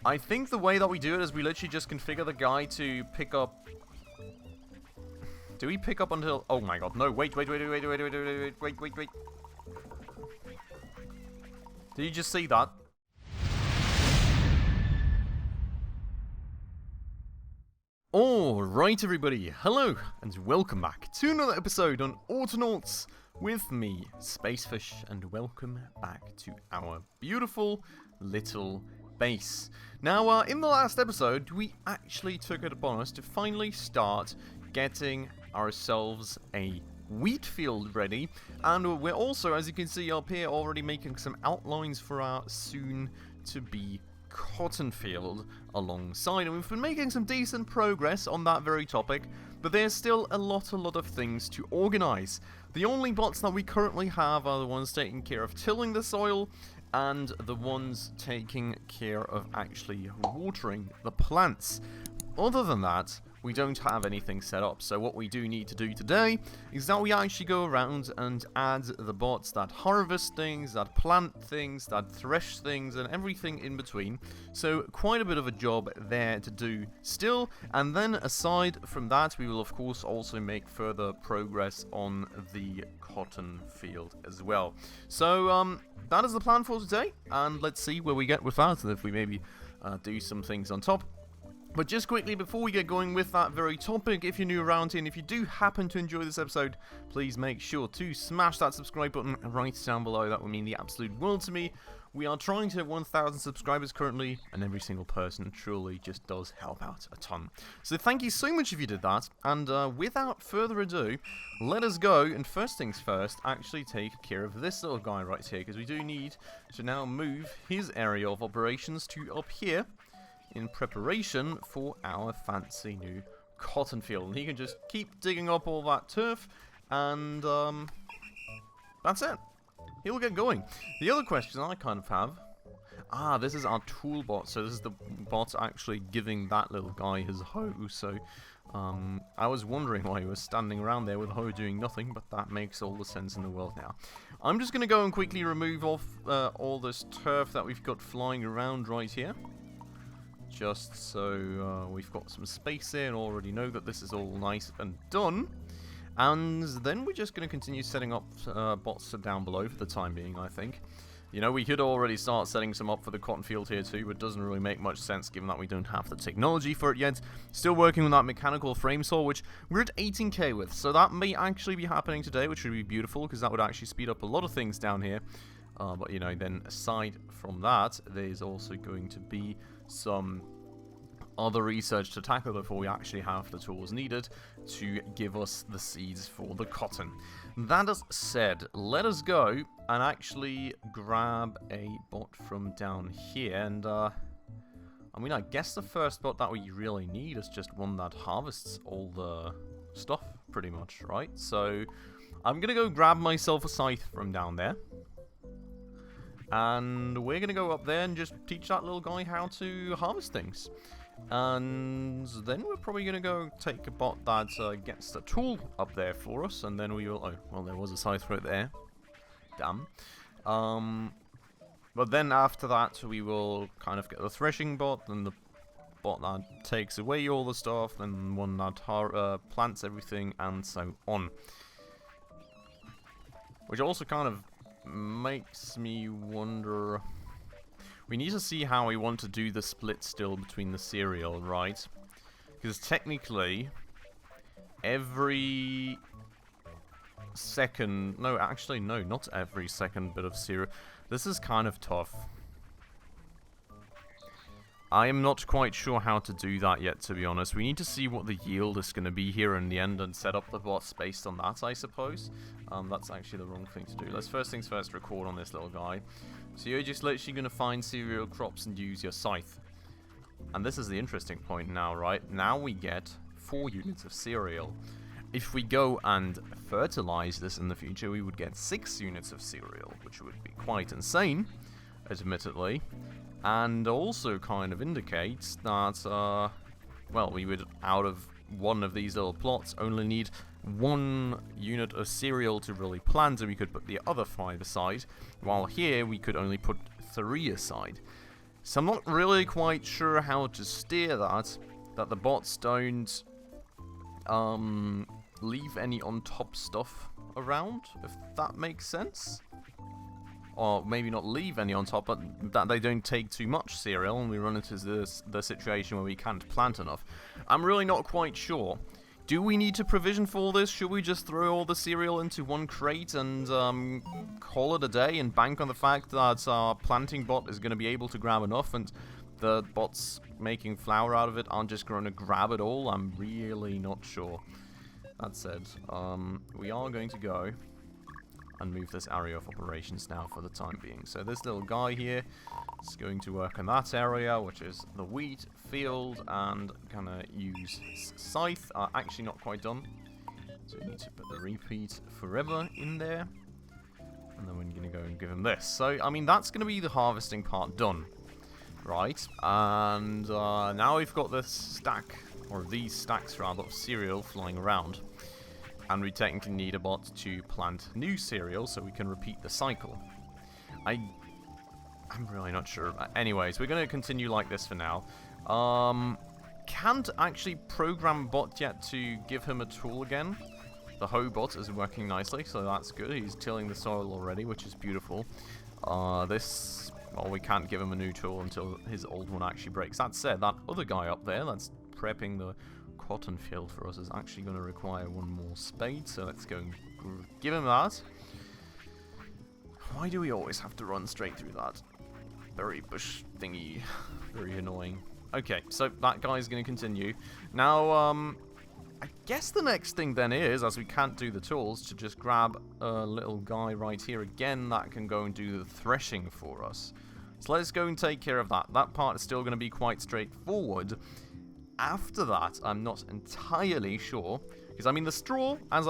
I think the way that we do it is we literally just configure the guy to pick up... Do we pick up until... Oh my god, no, wait. Did you just see that? Alright everybody, hello and welcome back to another episode on Autonauts with me, Spacefish, and welcome back to our beautiful little base. Now, in the last episode, we actually took it upon us to finally start getting ourselves a wheat field ready, and we're also, as you can see up here, already making some outlines for our soon-to-be cotton field alongside, and we've been making some decent progress on that very topic, but there's still a lot of things to organize. The only bots that we currently have are the ones taking care of tilling the soil and the ones taking care of actually watering the plants. Other than that, we don't have anything set up, so what we do need to do today is that we actually go around and add the bots that harvest things, that plant things, that thresh things, and everything in between. So quite a bit of a job there to do still, and then aside from that, we will of course also make further progress on the cotton field as well. So that is the plan for today, and let's see where we get with that, and if we maybe do some things on top. But just quickly, before we get going with that very topic, if you're new around here and if you do happen to enjoy this episode, please make sure to smash that subscribe button right down below. That would mean the absolute world to me. We are trying to hit 1,000 subscribers currently, and every single person truly just does help out a ton. So thank you so much if you did that, and without further ado, let us go, and first things first, actually take care of this little guy right here, because we do need to now move his area of operations to up here, in preparation for our fancy new cotton field. And he can just keep digging up all that turf, and that's it. He'll get going. The other question I kind of have, this is our tool bot, so this is the bot actually giving that little guy his hoe, so I was wondering why he was standing around there with a hoe doing nothing, but that makes all the sense in the world now. I'm just going to go and quickly remove off all this turf that we've got flying around right here. Just so we've got some space here and already know that this is all nice and done. And then we're just going to continue setting up bots down below for the time being, I think. You know, we could already start setting some up for the cotton field here too, but it doesn't really make much sense given that we don't have the technology for it yet. Still working on that mechanical frame saw, which we're at 18k with, so that may actually be happening today, which would be beautiful, because that would actually speed up a lot of things down here. But, you know, then aside from that, there's also going to be some other research to tackle before we actually have the tools needed to give us the seeds for the cotton. That is said, let us go and actually grab a bot from down here. And, I mean, I guess the first bot that we really need is just one that harvests all the stuff, pretty much, right? So, I'm gonna go grab myself a scythe from down there. And we're going to go up there and just teach that little guy how to harvest things. And then we're probably going to go take a bot that gets the tool up there for us. And then we will... Oh, well, there was a scythe right there. Damn. But then after that, we will kind of get the threshing bot. Then the bot that takes away all the stuff. Then one that plants everything, and so on. Which also kind of makes me wonder, we need to see how we want to do the split still between the cereal, right? Because technically every second, no, actually no, not every second bit of cereal. This is kind of tough. I am not quite sure how to do that yet, to be honest. We need to see what the yield is going to be here in the end and set up the bots based on that, I suppose. That's actually the wrong thing to do. Let's first things first record on this little guy. So you're just literally going to find cereal crops and use your scythe. And this is the interesting point now, right? Now we get 4 units of cereal. If we go and fertilize this in the future, we would get 6 units of cereal, which would be quite insane, admittedly. And also kind of indicates that, well, we would, out of one of these little plots, only need 1 unit of cereal to really plant, and we could put the other 5 aside, while here we could only put 3 aside. So I'm not really quite sure how to steer that the bots don't leave any on top stuff around, if that makes sense. Or maybe not leave any on top, but that they don't take too much cereal and we run into the situation where we can't plant enough. I'm really not quite sure. Do we need to provision for all this? Should we just throw all the cereal into one crate and call it a day and bank on the fact that our planting bot is going to be able to grab enough and the bots making flour out of it aren't just going to grab it all? I'm really not sure. That said, we are going to go and move this area of operations now for the time being. So this little guy here is going to work in that area, which is the wheat field, and gonna use scythe. Actually not quite done. So we need to put the repeat forever in there. And then we're gonna go and give him this. So, I mean, that's gonna be the harvesting part done. Right, and now we've got this stack, or these stacks rather, of cereal flying around. And we technically need a bot to plant new cereal so we can repeat the cycle. I'm really not sure. Anyways, we're going to continue like this for now. Can't actually program bot yet to give him a tool again. The hoe bot is working nicely, so that's good. He's tilling the soil already, which is beautiful. Well, we can't give him a new tool until his old one actually breaks. That said, that other guy up there that's prepping the cotton field for us is actually going to require one more spade, so let's go and give him that. Why do we always have to run straight through that? Very bush thingy. Very annoying. Okay, so that guy's going to continue. Now, I guess the next thing then is, as we can't do the tools, to just grab a little guy right here again that can go and do the threshing for us. So let's go and take care of that. That part is still going to be quite straightforward. After that, I'm not entirely sure, because I mean the straw, as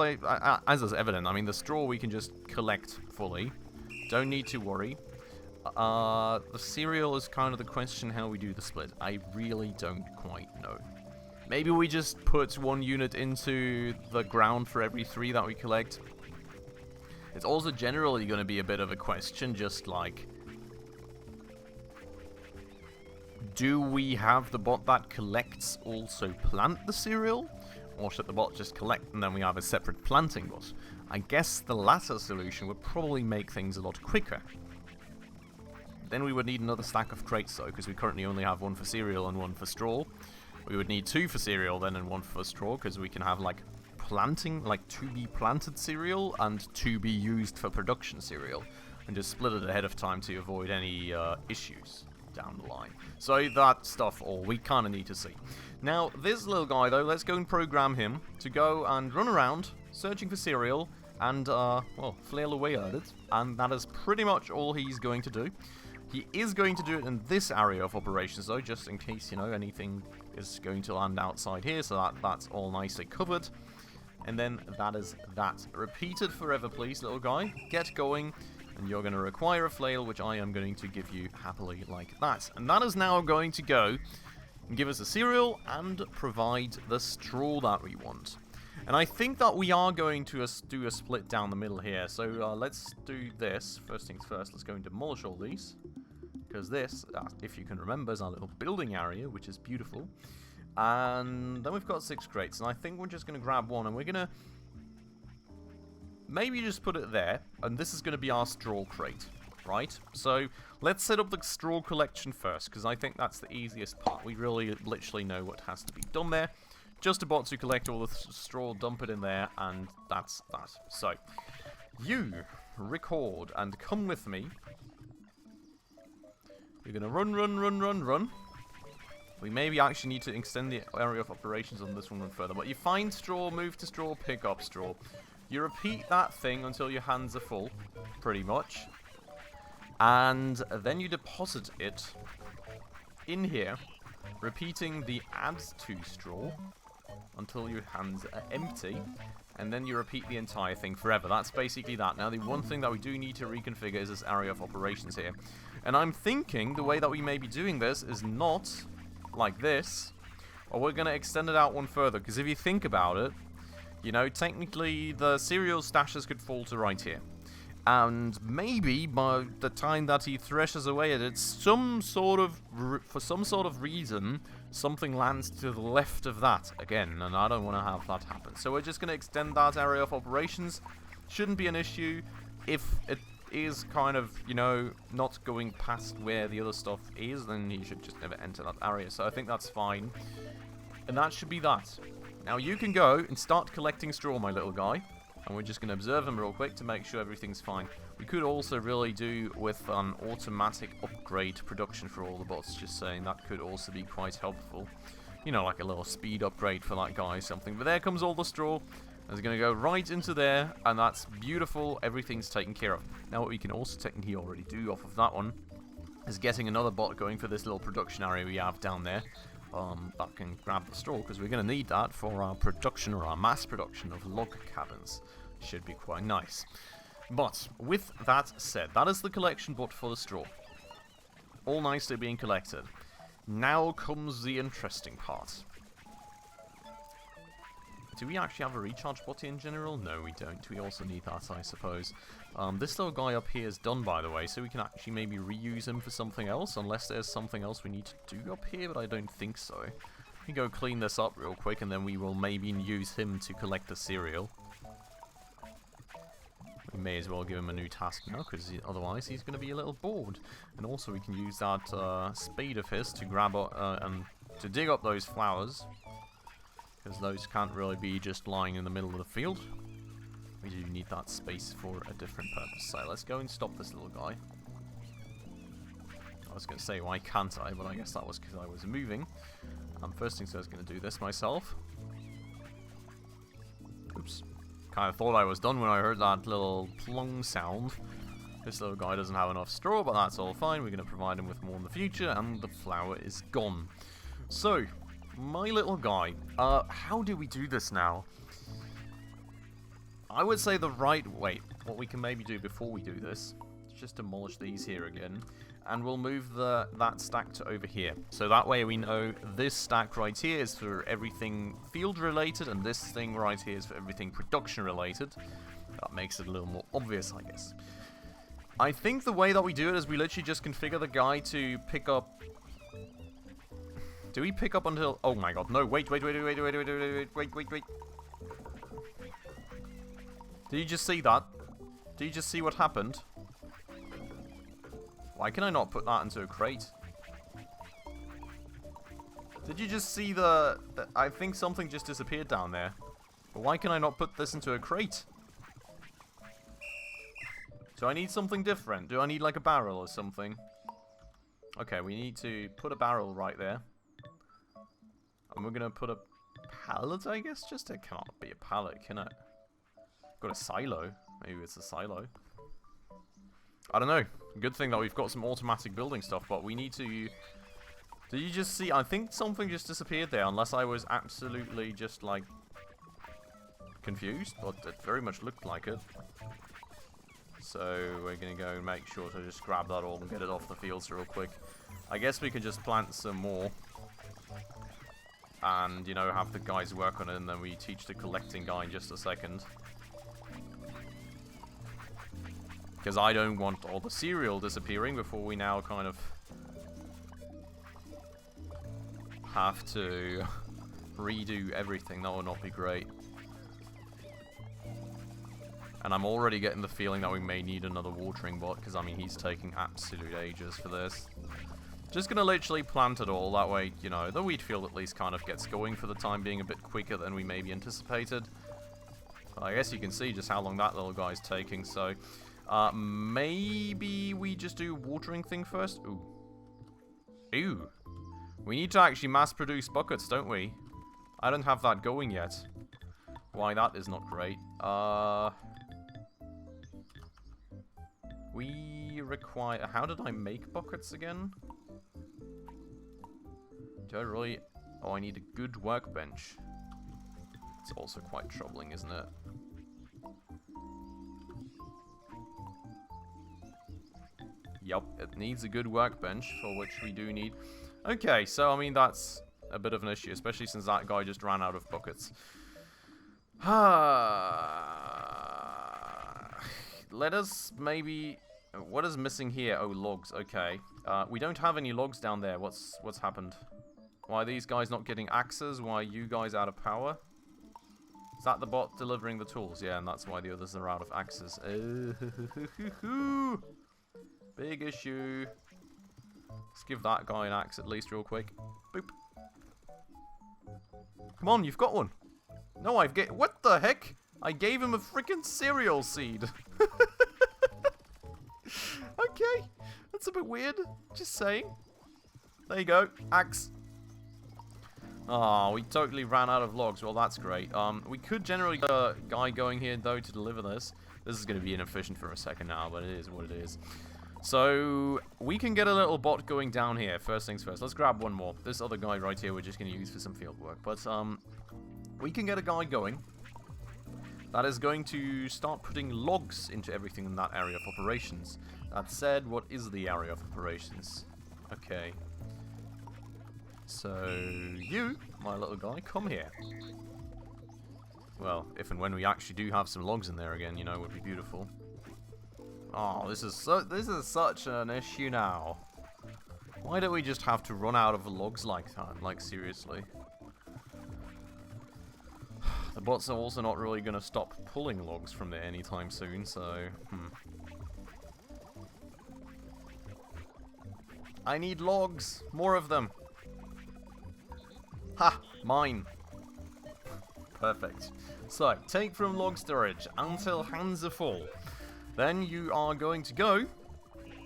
is evident, I mean the straw we can just collect fully. Don't need to worry. The cereal is kind of the question how we do the split. I really don't quite know. Maybe we just put one unit into the ground for every 3 that we collect. It's also generally going to be a bit of a question, just like, do we have the bot that collects also plant the cereal? Or should the bot just collect and then we have a separate planting bot? I guess the latter solution would probably make things a lot quicker. Then we would need another stack of crates though, because we currently only have 1 for cereal and 1 for straw. We would need 2 for cereal then and 1 for straw, because we can have like planting, like to be planted cereal and to be used for production cereal. And just split it ahead of time to avoid any issues down the line. So that stuff all we kind of need to see. Now, this little guy though, let's go and program him to go and run around searching for cereal and, well, flail away at it. And that is pretty much all he's going to do. He is going to do it in this area of operations though, just in case, you know, anything is going to land outside here, so that's all nicely covered. And then that is that. Repeat it forever, please, little guy. Get going. And you're going to require a flail, which I am going to give you happily like that. And that is now going to go and give us the cereal and provide the straw that we want. And I think that we are going to do a split down the middle here. So let's do this. First things first, let's go and demolish all these. Because this, if you can remember, is our little building area, which is beautiful. And then we've got 6 crates. And I think we're just going to grab one and we're going to maybe just put it there, and this is going to be our straw crate, right? So let's set up the straw collection first, because I think that's the easiest part. We really literally know what has to be done there. Just a bot to collect all the straw, dump it in there, and that's that. So, you record and come with me. You're going to run. We maybe actually need to extend the area of operations on this one further, but you find straw, move to straw, pick up straw. You repeat that thing until your hands are full, pretty much. And then you deposit it in here, repeating the add to straw until your hands are empty. And then you repeat the entire thing forever. That's basically that. Now, the one thing that we do need to reconfigure is this area of operations here. And I'm thinking the way that we may be doing this is not like this, or we're going to extend it out one further. Because if you think about it, you know, technically the cereal stashes could fall to right here. And maybe by the time that he threshes away at it, for some sort of reason, something lands to the left of that again, and I don't want to have that happen. So we're just going to extend that area of operations. Shouldn't be an issue if it is kind of, you know, not going past where the other stuff is, then he should just never enter that area. So I think that's fine. And that should be that. Now you can go and start collecting straw, my little guy. And we're just going to observe him real quick to make sure everything's fine. We could also really do with an automatic upgrade production for all the bots. Just saying, that could also be quite helpful. You know, like a little speed upgrade for that guy or something. But there comes all the straw. It's going to go right into there. And that's beautiful. Everything's taken care of. Now what we can also technically already do off of that one is getting another bot going for this little production area we have down there. That can grab the straw, because we're going to need that for our production, or our mass production of log cabins. Should be quite nice. But with that said, that is the collection bot for the straw. All nicely being collected. Now comes the interesting part. Do we actually have a recharge bot in general? No, we don't. We also need that, I suppose. This little guy up here is done, by the way, so we can actually maybe reuse him for something else, unless there's something else we need to do up here, but I don't think so. We can go clean this up real quick, and then we will maybe use him to collect the cereal. We may as well give him a new task now, because otherwise he's going to be a little bored. And also we can use that spade of his to grab and to dig up those flowers, because those can't really be just lying in the middle of the field. We do need that space for a different purpose. So let's go and stop this little guy. I was going to say, why can't I? But I guess that was because I was moving. First things I was going to do this myself. Oops. Kind of thought I was done when I heard that little plong sound. This little guy doesn't have enough straw, but that's all fine. We're going to provide him with more in the future, and the flower is gone. So, my little guy, how do we do this now? I would say the right way, what we can maybe do before we do this, is just demolish these here again, and we'll move that stack to over here. So that way we know this stack right here is for everything field related, and this thing right here is for everything production related. That makes it a little more obvious, I guess. I think the way that we do it is we literally just configure the guy to pick up... Do we pick up until... Oh my god, no, wait. Did you just see that? Did you just see what happened? Why can I not put that into a crate? Did you just see the I think something just disappeared down there. But why can I not put this into a crate? Do I need something different? Do I need like a barrel or something? Okay, we need to put a barrel right there. And we're going to put a pallet, I guess? Just it cannot be a pallet, can it? Got a silo. Maybe it's a silo. I don't know. Good thing that we've got some automatic building stuff, but we need to... Did you just see? I think something just disappeared there, unless I was absolutely just, like, confused, but it very much looked like it. So we're going to go and make sure to just grab that all and get it off the fields real quick. I guess we could just plant some more. And, you know, have the guys work on it, and then we teach the collecting guy in just a second. Because I don't want all the cereal disappearing before we now kind of have to redo everything. That would not be great. And I'm already getting the feeling that we may need another watering bot, because, I mean, he's taking absolute ages for this. Just gonna literally plant it all, that way, you know, the wheat field at least kind of gets going for the time being a bit quicker than we maybe anticipated. But I guess you can see just how long that little guy's taking, so... maybe we just do watering thing first? Ooh. Ooh. We need to actually mass produce buckets, don't we? I don't have that going yet. Why, that is not great. We require... How did I make buckets again? Do I really... Oh, I need a good workbench. It's also quite troubling, isn't it? Yup, it needs a good workbench, for which we do need... Okay, so, I mean, that's a bit of an issue, especially since that guy just ran out of buckets. let us maybe... What is missing here? Oh, logs. Okay. We don't have any logs down there. What's happened? Why are these guys not getting axes? Why are you guys out of power? Is that the bot delivering the tools? Yeah, and that's why the others are out of axes. Big issue. Let's give that guy an axe at least real quick. Boop. Come on, you've got one. No, what the heck? I gave him a freaking cereal seed. Okay, that's a bit weird. Just saying. There you go, axe. Oh, we totally ran out of logs. Well, that's great. We could generally get a guy going here, though, to deliver this. This is going to be inefficient for a second now, but it is what it is. So, we can get a little bot going down here. First things first. Let's grab one more. This other guy right here we're just going to use for some field work. But, we can get a guy going that is going to start putting logs into everything in that area of operations. That said, what is the area of operations? Okay. So, you, my little guy, come here. Well, if and when we actually do have some logs in there again, you know, it would be beautiful. Oh, this is such an issue now. Why don't we just have to run out of logs like that? Like, seriously. The bots are also not really going to stop pulling logs from there anytime soon, so... I need logs! More of them! Ha! Mine! Perfect. So, take from log storage until hands are full. Then you are going to go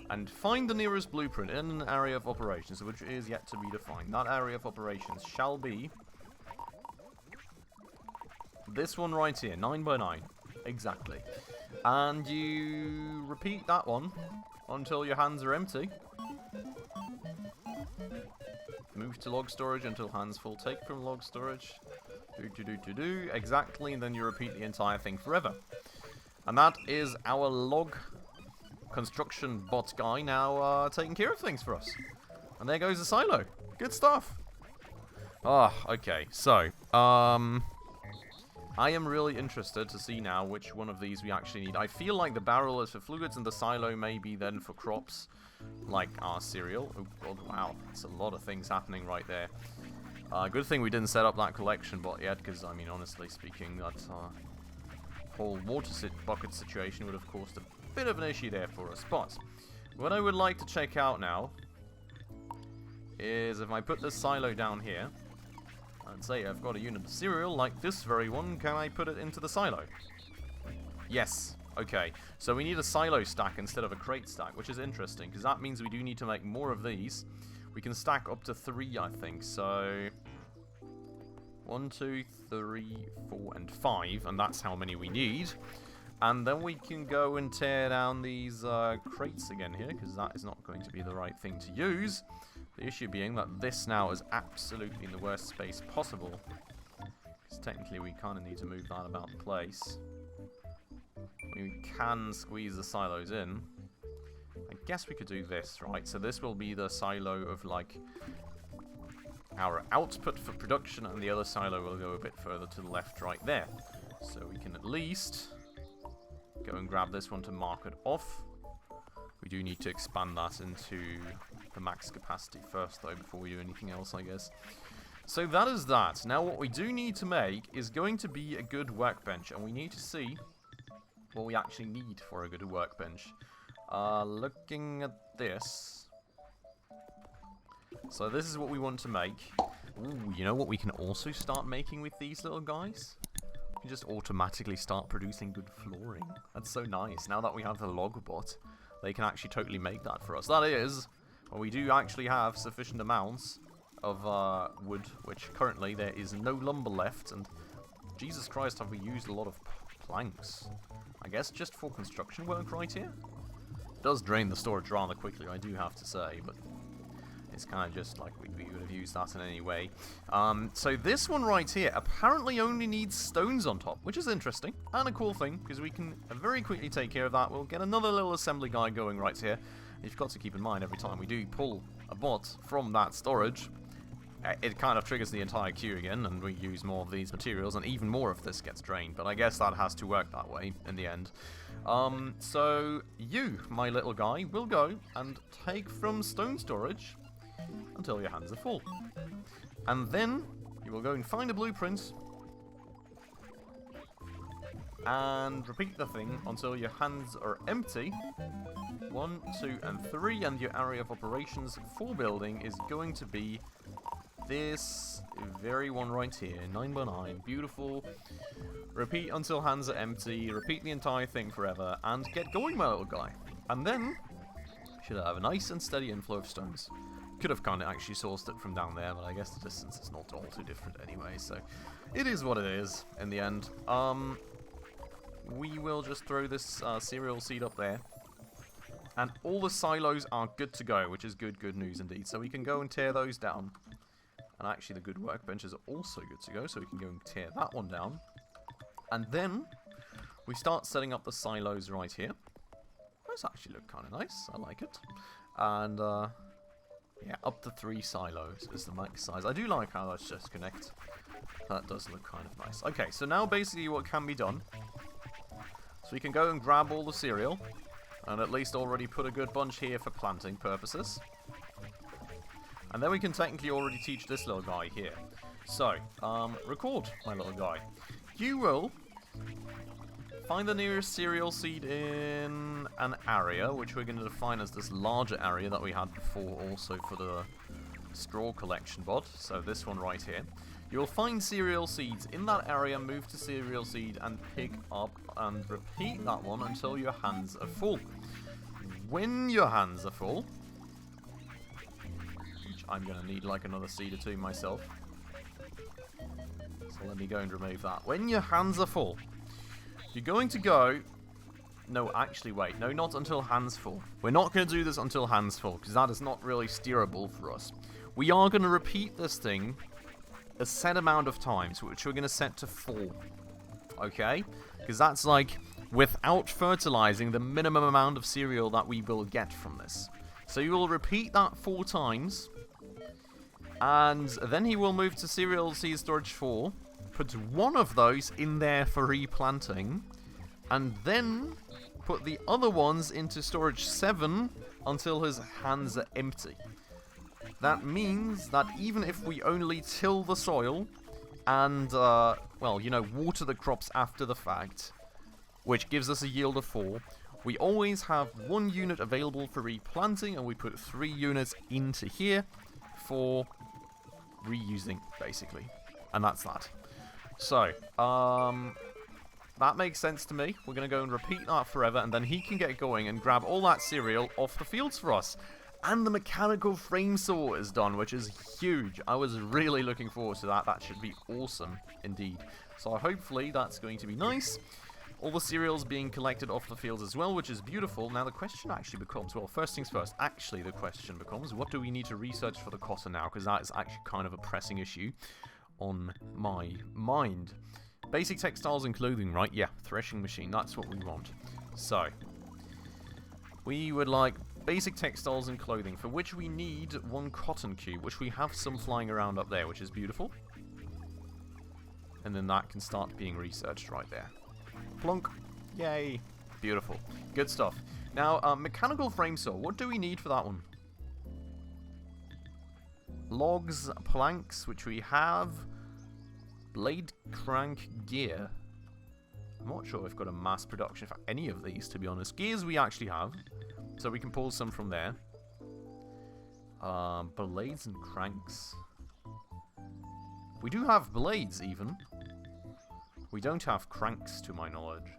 and find the nearest blueprint in an area of operations, which is yet to be defined. That area of operations shall be this one right here, 9 by 9. Exactly. And you repeat that one until your hands are empty. Move to log storage until hands full. Take from log storage. Do. Exactly, and then you repeat the entire thing forever. And that is our log construction bot guy now taking care of things for us. And there goes the silo. Good stuff. Ah, okay. So, I am really interested to see now which one of these we actually need. I feel like the barrel is for fluids and the silo maybe then for crops, like our cereal. Oh god, wow, that's a lot of things happening right there. Good thing we didn't set up that collection bot yet, because, I mean, honestly speaking, that whole water bucket situation would have caused a bit of an issue there for us. But what I would like to check out now is if I put this silo down here, and say I've got a unit of cereal like this very one, can I put it into the silo? Yes. Okay. So we need a silo stack instead of a crate stack, which is interesting, because that means we do need to make more of these. We can stack up to 3, I think. So 1, 2, 3, 4, and 5, and that's how many we need. And then we can go and tear down these crates again here, because that is not going to be the right thing to use. The issue being that this now is absolutely in the worst space possible. Because technically we kind of need to move that about the place. We can squeeze the silos in. I guess we could do this, right? So this will be the silo of, like, our output for production, and the other silo will go a bit further to the left right there. So we can at least go and grab this one to mark it off. We do need to expand that into the max capacity first, though, before we do anything else, I guess. So that is that. Now what we do need to make is going to be a good workbench, and we need to see what we actually need for a good workbench. Looking at this. So this is what we want to make. Ooh, you know what we can also start making with these little guys? We can just automatically start producing good flooring. That's so nice. Now that we have the log bot, they can actually totally make that for us. That is, when we do actually have sufficient amounts of wood, which currently there is no lumber left, and Jesus Christ, have we used a lot of planks. I guess just for construction work right here? It does drain the storage rather quickly, I do have to say, but it's kind of just like we would have used that in any way. So this one right here apparently only needs stones on top, which is interesting and a cool thing, because we can very quickly take care of that. We'll get another little assembly guy going right here. You've got to keep in mind, every time we do pull a bot from that storage, it kind of triggers the entire queue again, and we use more of these materials, and even more of this gets drained. But I guess that has to work that way in the end. So you, my little guy, will go and take from stone storage until your hands are full. And then you will go and find a blueprint and repeat the thing until your hands are empty. 1, 2, and 3, and your area of operations for building is going to be this very one right here. 9 by 9. Beautiful. Repeat until hands are empty. Repeat the entire thing forever. And get going, my little guy. And then, should have a nice and steady inflow of stones. Could have kind of actually sourced it from down there, but I guess the distance is not all too different anyway, so it is what it is in the end. We will just throw this cereal seed up there. And all the silos are good to go, which is good news indeed. So we can go and tear those down. And actually the good workbenches are also good to go, so we can go and tear that one down. And then we start setting up the silos right here. Those actually look kind of nice. I like it. And yeah, up to 3 silos is the max size. I do like how those just connect. That does look kind of nice. Okay, so now basically what can be done. So we can go and grab all the cereal. And at least already put a good bunch here for planting purposes. And then we can technically already teach this little guy here. So, record, my little guy. You will find the nearest cereal seed in an area, which we're going to define as this larger area that we had before also for the straw collection bod. So this one right here. You'll find cereal seeds in that area, move to cereal seed and pick up and repeat that one until your hands are full. When your hands are full, which I'm going to need like another seed or 2 myself. So let me go and remove that. When your hands are full, you're going to go... No, actually wait. No, not until hands full. We're not going to do this until hands full, because that is not really steerable for us. We are going to repeat this thing a set amount of times, which we're going to set to 4. Okay? Because that's like, without fertilizing, the minimum amount of cereal that we will get from this. So you will repeat that 4 times, and then he will move to cereal seed storage 4, put one of those in there for replanting, and then put the other ones into storage 7 until his hands are empty. That means that even if we only till the soil and, well, you know, water the crops after the fact, which gives us a yield of 4, we always have 1 unit available for replanting, and we put 3 units into here for reusing, basically. And that's that. So, that makes sense to me. We're going to go and repeat that forever, and then he can get going and grab all that cereal off the fields for us. And the mechanical frame saw is done, which is huge. I was really looking forward to that. That should be awesome, indeed. So hopefully that's going to be nice. All the cereals being collected off the fields as well, which is beautiful. Now the question actually becomes, well, first things first, actually the question becomes, what do we need to research for the cotton now? Because that is actually kind of a pressing issue on my mind. Basic textiles and clothing, right? Yeah, threshing machine, that's what we want. So, we would like basic textiles and clothing, for which we need 1 cotton cube, which we have some flying around up there, which is beautiful. And then that can start being researched right there. Plunk. Yay. Beautiful. Good stuff. Now, mechanical frame saw. What do we need for that one? Logs, planks, which we have. Blade crank gear. I'm not sure we've got a mass production for any of these, to be honest. Gears we actually have, so we can pull some from there. Blades and cranks. We do have blades, even. We don't have cranks, to my knowledge.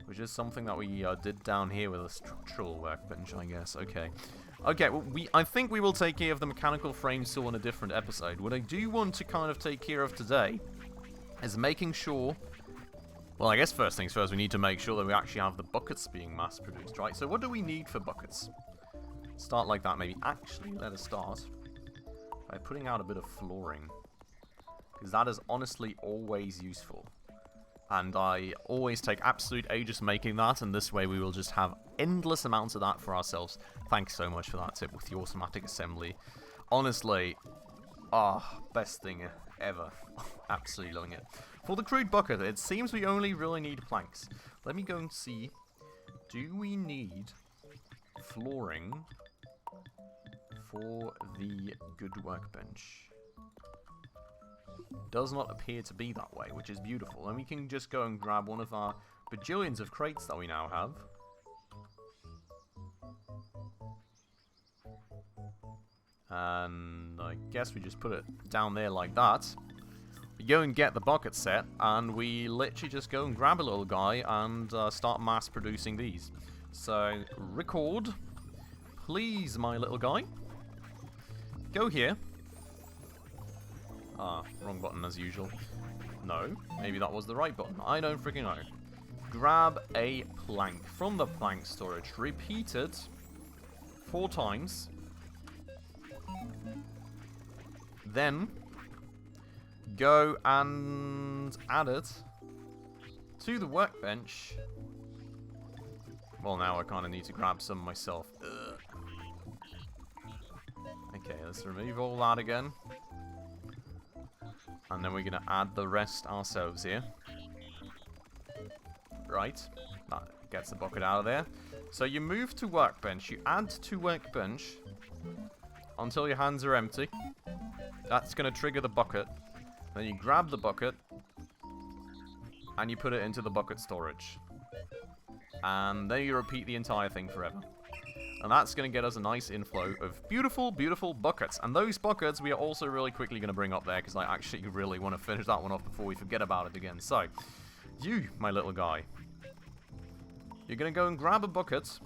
Which is something that we did down here with a structural workbench, I guess. Okay. Okay, well, I think we will take care of the mechanical frame saw in a different episode. What I do want to kind of take care of today is making sure... Well, I guess first things first, we need to make sure that we actually have the buckets being mass-produced, right? So what do we need for buckets? Start like that, maybe. Actually, let us start by putting out a bit of flooring. Because that is honestly always useful. And I always take absolute ages making that, and this way we will just have endless amounts of that for ourselves. Thanks so much for that tip with the automatic assembly. Honestly, best thing ever. Absolutely loving it. For the crude bucket, it seems we only really need planks. Let me go and see do we need flooring for the good workbench? Does not appear to be that way, which is beautiful. And we can just go and grab one of our bajillions of crates that we now have. And I guess we just put it down there like that. We go and get the bucket set, and we literally just go and grab a little guy and start mass producing these. So, record. Please, my little guy. Go here. Ah, wrong button as usual. No, maybe that was the right button. I don't freaking know. Grab a plank from the plank storage. Repeat it 4 times. Then, go and add it to the workbench. Well, now I kind of need to grab some myself. Ugh. Okay, let's remove all that again. And then we're going to add the rest ourselves here. Right. That gets the bucket out of there. So you move to workbench. You add to workbench until your hands are empty. That's going to trigger the bucket. Then you grab the bucket and you put it into the bucket storage. And then you repeat the entire thing forever. And that's going to get us a nice inflow of beautiful, beautiful buckets. And those buckets we are also really quickly going to bring up there, because I actually really want to finish that one off before we forget about it again. So, you, my little guy, you're going to go and grab a bucket.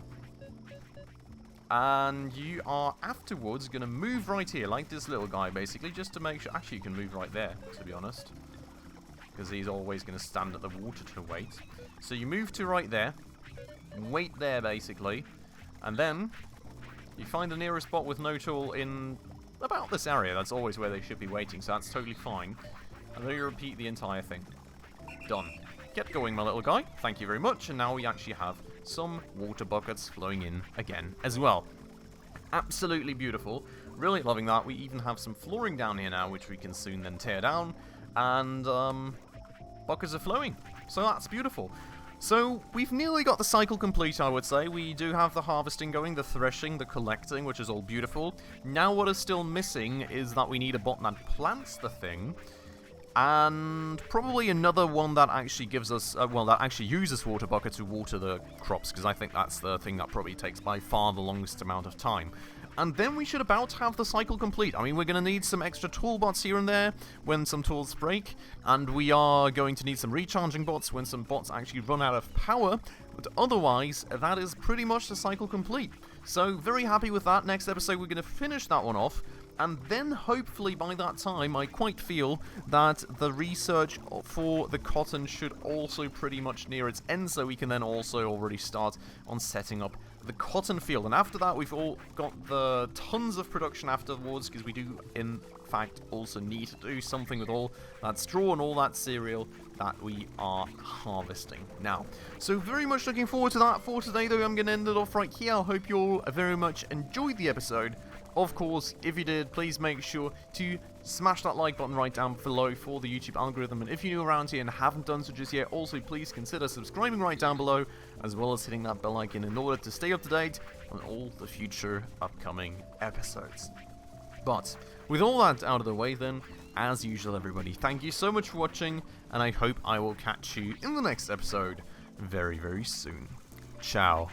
And you are afterwards going to move right here, like this little guy, basically, just to make sure... Actually, you can move right there, to be honest. Because he's always going to stand at the water to wait. So you move to right there. Wait there, basically. And then, you find the nearest spot with no tool in about this area. That's always where they should be waiting, so that's totally fine. And then you repeat the entire thing. Done. Get going, my little guy. Thank you very much. And now we actually have some water buckets flowing in again as well. Absolutely beautiful. Really loving that. We even have some flooring down here now, which we can soon then tear down. And, buckets are flowing. So that's beautiful. So, we've nearly got the cycle complete, I would say. We do have the harvesting going, the threshing, the collecting, which is all beautiful. Now what is still missing is that we need a bot that plants the thing. And probably another one that actually gives us, that actually uses water bucket to water the crops, because I think that's the thing that probably takes by far the longest amount of time. And then we should about have the cycle complete. I mean, we're going to need some extra tool bots here and there when some tools break. And we are going to need some recharging bots when some bots actually run out of power. But otherwise, that is pretty much the cycle complete. So, very happy with that. Next episode, we're going to finish that one off. And then, hopefully, by that time, I quite feel that the research for the cotton should also pretty much near its end. So we can then also already start on setting up the cotton field. And after that, we've all got the tons of production afterwards, because we do, in fact, also need to do something with all that straw and all that cereal that we are harvesting now. So very much looking forward to that. For today, though, I'm going to end it off right here. I hope you all very much enjoyed the episode. Of course, if you did, please make sure to smash that like button right down below for the YouTube algorithm. And if you're new around here and haven't done so just yet, also please consider subscribing right down below, as well as hitting that bell icon in order to stay up to date on all the future upcoming episodes. But with all that out of the way then, as usual everybody, thank you so much for watching, and I hope I will catch you in the next episode very, very soon. Ciao.